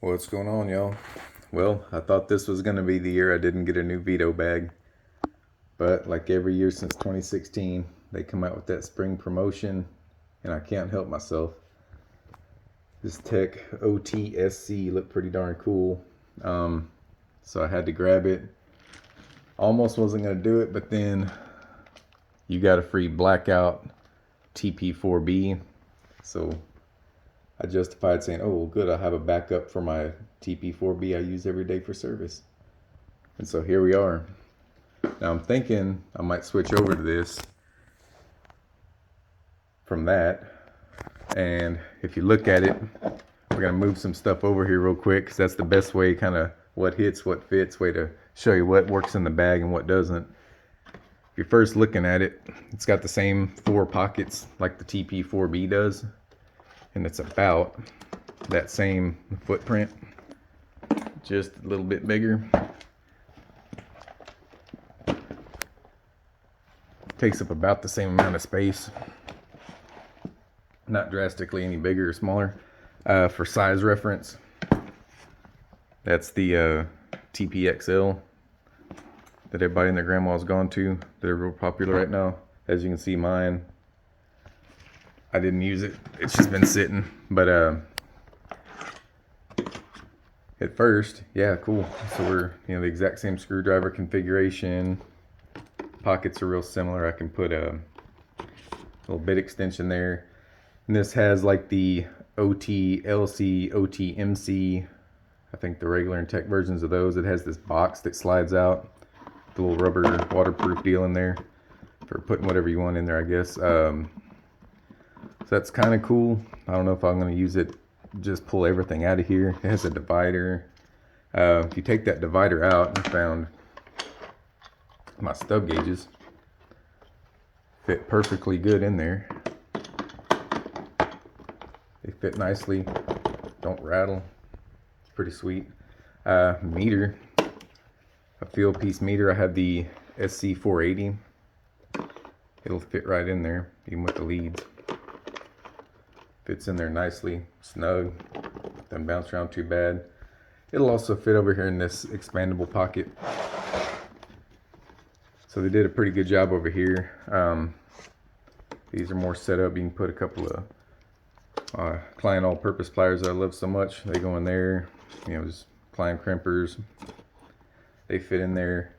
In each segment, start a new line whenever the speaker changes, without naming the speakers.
What's going on, y'all? Well, I thought this was going to be the year I didn't get a new Veto bag, but like every year since 2016, they come out with that spring promotion, and I can't help myself. This Tech OTSC looked pretty darn cool, so I had to grab it. Almost wasn't going to do it, but then you got a free blackout TP4B, so I justified saying, oh, well, good, I have a backup for my TP4B I use every day for service. And so here we are. Now I'm thinking I might switch over to this from that. And if you look at it, we're going to move some stuff over here real quick because that's the best way, kind of what hits, what fits, way to show you what works in the bag and what doesn't. If you're first looking at it, it's got the same 4 pockets like the TP4B does. And it's about that same footprint, just a little bit bigger. Takes up about the same amount of space, not drastically any bigger or smaller. For size reference, that's the TPXL that everybody and their grandma's gone to. They're real popular right now. As you can see, mine, I didn't use it. It's just been sitting. But at first, yeah, cool. So we're, the exact same screwdriver configuration. Pockets are real similar. I can put a little bit extension there. And this has like the OTLC, OTMC, I think the regular and tech versions of those. It has this box that slides out, the little rubber waterproof deal in there for putting whatever you want in there, I guess. So that's kind of cool. I don't know if I'm going to use it, just pull everything out of here. It has a divider. If you take that divider out, I found my stub gauges fit perfectly good in there. They fit nicely, don't rattle. It's pretty sweet. Meter, a field piece meter. I have the SC480. It'll fit right in there, even with the leads. Fits in there nicely, snug. Doesn't bounce around too bad. It'll also fit over here in this expandable pocket. So they did a pretty good job over here. These are more set up. You can put a couple of Klein all-purpose pliers that I love so much. They go in there. Just Klein crimpers. They fit in there.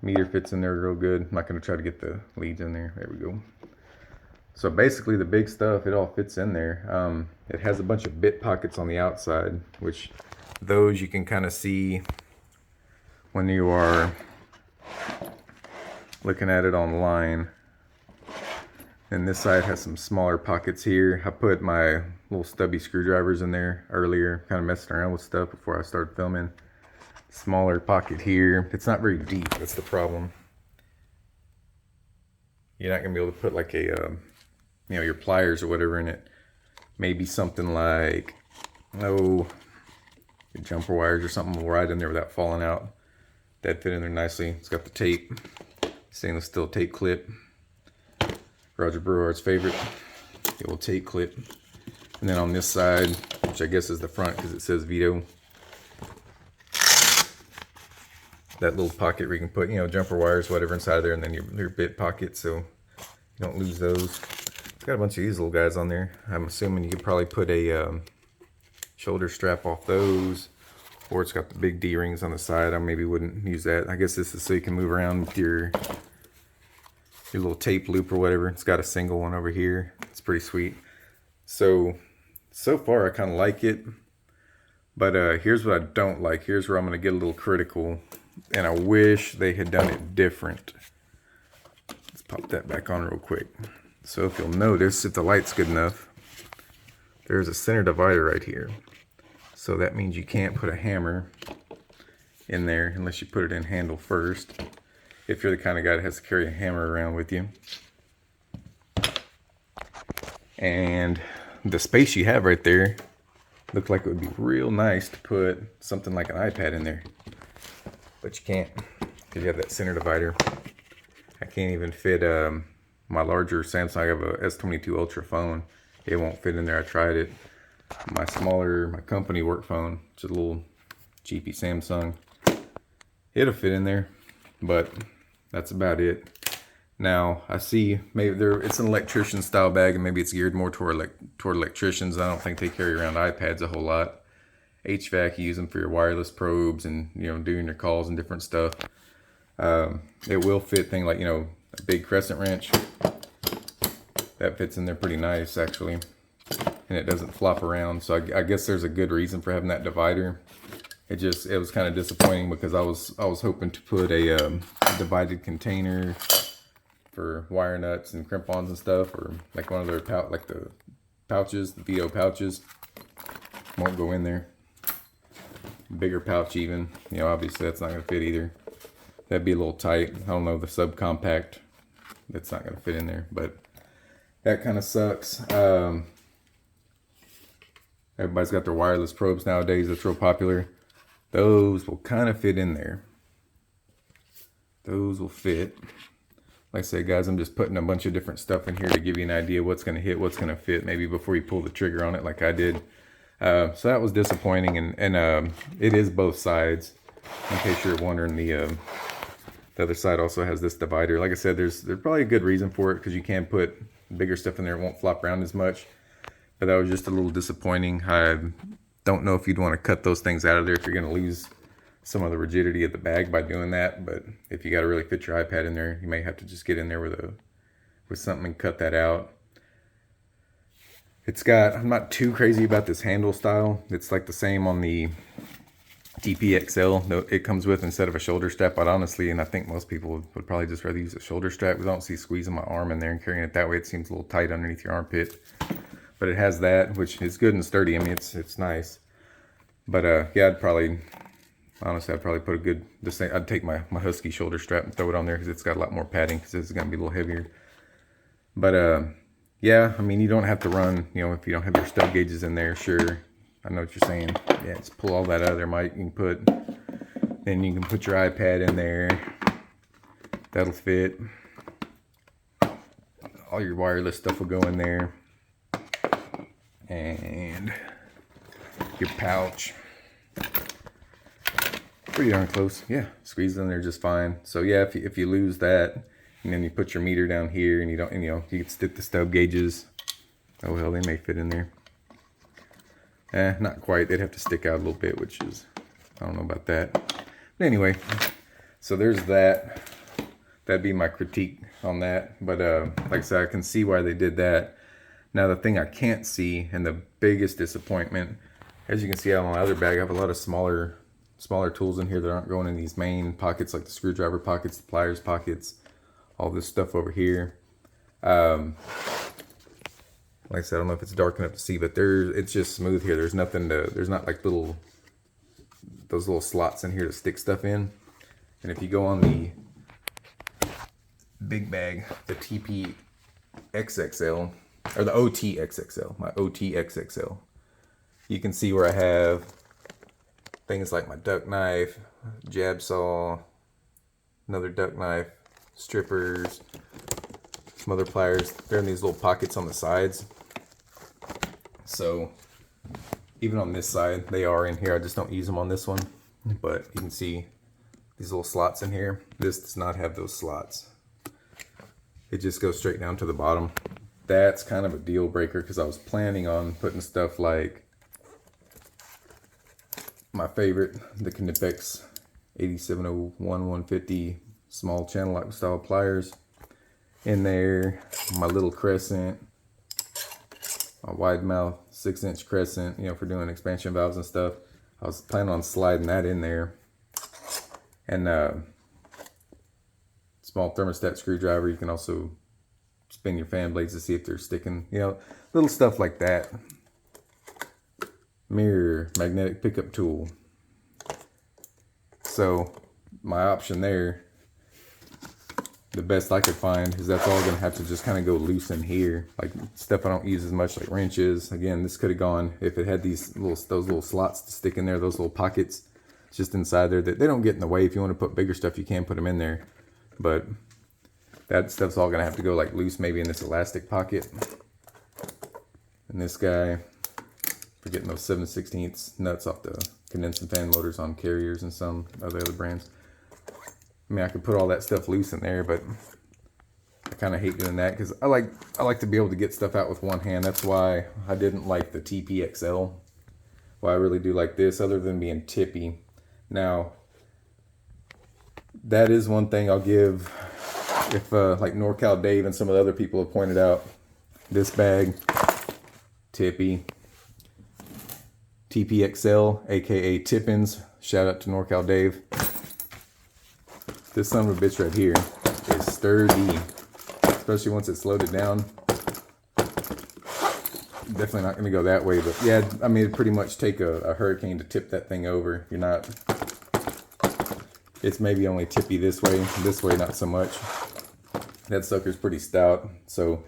Meter fits in there real good. I'm not going to try to get the leads in there. There we go. So basically the big stuff, it all fits in there. It has a bunch of bit pockets on the outside, which those you can kind of see when you are looking at it online. And this side has some smaller pockets here. I put my little stubby screwdrivers in there earlier, kind of messing around with stuff before I started filming. Smaller pocket here. It's not very deep, that's the problem. You're not gonna be able to put like a your pliers or whatever in it. Maybe something like jumper wires or something will ride in there without falling out. That'd fit in there nicely. It's got the tape, stainless steel tape clip, Roger Brewer's favorite, the old tape clip. And then on this side, which I guess is the front because it says Veto, that little pocket where you can put, jumper wires, whatever inside there, and then your bit pocket so you don't lose those. It's got a bunch of these little guys on there. I'm assuming you could probably put a shoulder strap off those, or it's got the big D-rings on the side. I maybe wouldn't use that. I guess this is so you can move around with your little tape loop or whatever. It's got a single one over here. It's pretty sweet. So far I kind of like it, but here's what I don't like. Here's where I'm going to get a little critical, and I wish they had done it different. Let's pop that back on real quick. So if you'll notice, if the light's good enough, there's a center divider right here. So that means you can't put a hammer in there unless you put it in handle first, if you're the kind of guy that has to carry a hammer around with you. And the space you have right there looked like it would be real nice to put something like an iPad in there. But you can't, because you have that center divider. I can't even fit my larger Samsung. I have a S22 Ultra phone it won't fit in there. I tried it. My company work phone, it's a little cheapy Samsung. It'll fit in there, but that's about it. Now I see maybe it's an electrician style bag, and maybe it's geared more toward electricians. I don't think they carry around iPads a whole lot. HVAC, you use them for your wireless probes and, you know, doing your calls and different stuff. It will fit things like, you know, a big crescent wrench. That fits in there pretty nice actually, and it doesn't flop around. So I guess there's a good reason for having that divider. It was kind of disappointing because I was hoping to put a divided container for wire nuts and crimp-ons and stuff, or like one of their the pouches, the Veto pouches. Won't go in there. Bigger pouch even, you know, obviously that's not going to fit either. That'd be a little tight. I don't know, the subcompact, that's not going to fit in there, but that kind of sucks. Everybody's got their wireless probes nowadays. That's real popular. Those will kind of fit in there. Those will fit. Like I said, guys, I'm just putting a bunch of different stuff in here to give you an idea what's going to hit, what's going to fit, maybe before you pull the trigger on it like I did. So that was disappointing, and it is both sides. In case you're wondering, the other side also has this divider. Like I said, there's probably a good reason for it, because you can put bigger stuff in there. It won't flop around as much. But that was just a little disappointing. I don't know if you'd want to cut those things out of there if you're going to lose some of the rigidity of the bag by doing that. But if you got to really fit your iPad in there, you may have to just get in there with something and cut that out. I'm not too crazy about this handle style. It's like the same on the TPXL. It comes with, instead of a shoulder strap, but honestly, and I think most people would probably just rather use a shoulder strap, because I don't see squeezing my arm in there and carrying it that way. It seems a little tight underneath your armpit. But it has that, which is good and sturdy. I mean, it's nice. But yeah, I'd probably put I'd take my Husky shoulder strap and throw it on there, because it's got a lot more padding, because it's gonna be a little heavier. But yeah, I mean, you don't have to run, you know, if you don't have your stub gauges in there. Sure, I know what you're saying. Yeah, just pull all that out of there, Mike. Then you can put your iPad in there. That'll fit. All your wireless stuff will go in there. And your pouch, pretty darn close. Yeah, squeeze in there just fine. So yeah, if you lose that, and then you put your meter down here, and you know, you can stick the stub gauges. Oh well, they may fit in there. Not quite. They'd have to stick out a little bit, which is, I don't know about that. But anyway, so there's that. That'd be my critique on that. But like I said, I can see why they did that. Now the thing I can't see, and the biggest disappointment, as you can see out on my other bag, I have a lot of smaller tools in here that aren't going in these main pockets, like the screwdriver pockets, the pliers pockets, all this stuff over here. Like I said, I don't know if it's dark enough to see, but it's just smooth here. There's not like those little slots in here to stick stuff in. And if you go on the big bag, the TPXXL, or the OTXXL, my OTXXL, you can see where I have things like my duck knife, jab saw, another duck knife, strippers, some other pliers. They're in these little pockets on the sides. So even on this side, they are in here. I just don't use them on this one. But you can see these little slots in here. This does not have those slots. It just goes straight down to the bottom. That's kind of a deal breaker, because I was planning on putting stuff like my favorite, the Knipex 8701-150 small channel lock style pliers in there, my little crescent, my wide mouth 6-inch crescent, you know, for doing expansion valves and stuff. I was planning on sliding that in there, and small thermostat screwdriver. You can also spin your fan blades to see if they're sticking, you know, little stuff like that. Mirror, magnetic pickup tool. So my option there, the best I could find, is that's all gonna have to just kind of go loose in here, like stuff I don't use as much, like wrenches. Again, this could have gone, if it had those little slots to stick in there, those little pockets just inside there, that they don't get in the way. If you want to put bigger stuff, you can put them in there, but that stuff's all gonna have to go like loose, maybe in this elastic pocket. And this guy for getting those 7/16 nuts off the condensing fan motors on carriers and some of the other brands. I mean, I could put all that stuff loose in there, but I kind of hate doing that because I like to be able to get stuff out with one hand. That's why I didn't like the TPXL. Why I really do like this, other than being tippy. Now, that is one thing I'll give. If like NorCal Dave and some of the other people have pointed out, this bag, tippy. TPXL, aka Tippins. Shout out to NorCal Dave. This son of a bitch right here is sturdy, especially once it's loaded down. Definitely not going to go that way, but yeah, I mean, it'd pretty much take a hurricane to tip that thing over. You're not. It's maybe only tippy this way not so much. That sucker's pretty stout, so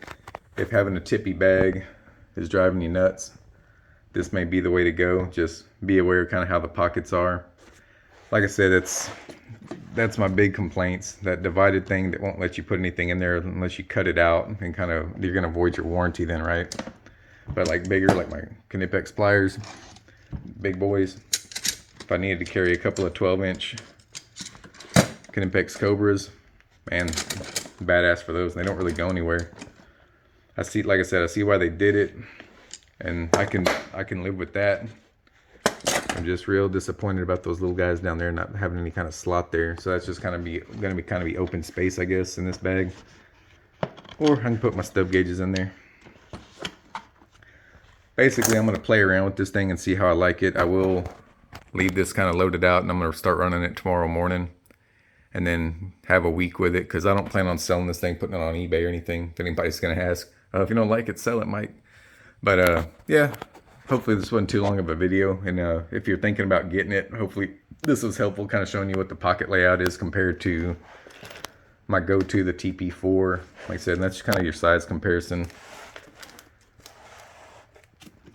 if having a tippy bag is driving you nuts, this may be the way to go. Just be aware of kind of how the pockets are. Like I said, that's my big complaints. That divided thing that won't let you put anything in there unless you cut it out, and kind of, you're gonna void your warranty then, right? But like bigger, like my Knipex pliers, big boys. If I needed to carry a couple of 12-inch Knipex Cobras, man, badass for those. They don't really go anywhere. I see, like I said, I see why they did it, and I can live with that. I'm just real disappointed about those little guys down there not having any kind of slot there. So that's just gonna be open space, I guess, in this bag. Or I can put my stub gauges in there. Basically, I'm gonna play around with this thing and see how I like it. I will leave this kind of loaded out, and I'm gonna start running it tomorrow morning, and then have a week with it, because I don't plan on selling this thing, putting it on eBay or anything. If anybody's gonna ask, if you don't like it, sell it, Mike. But yeah, hopefully this wasn't too long of a video. And if you're thinking about getting it, hopefully this was helpful, kind of showing you what the pocket layout is compared to my go-to, the TP4. Like I said, that's kind of your size comparison.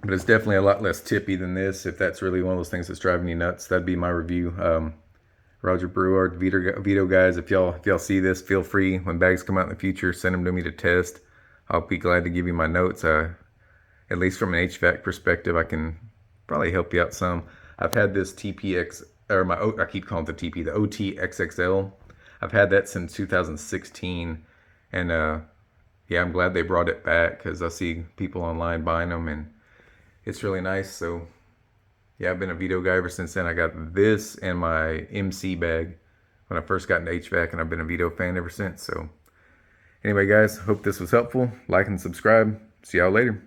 But it's definitely a lot less tippy than this. If that's really one of those things that's driving you nuts, that'd be my review. Roger Brewer, Veto guys, if y'all see this, feel free, when bags come out in the future, send them to me to test. I'll be glad to give you my notes. At least from an HVAC perspective, I can probably help you out some. I've had this TPX, or I keep calling it the TP, the OTXXL. I've had that since 2016, and yeah, I'm glad they brought it back, because I see people online buying them, and it's really nice. So yeah, I've been a Veto guy ever since then. I got this and my MC bag when I first got into HVAC, and I've been a Veto fan ever since. So anyway, guys, hope this was helpful. Like and subscribe. See y'all later.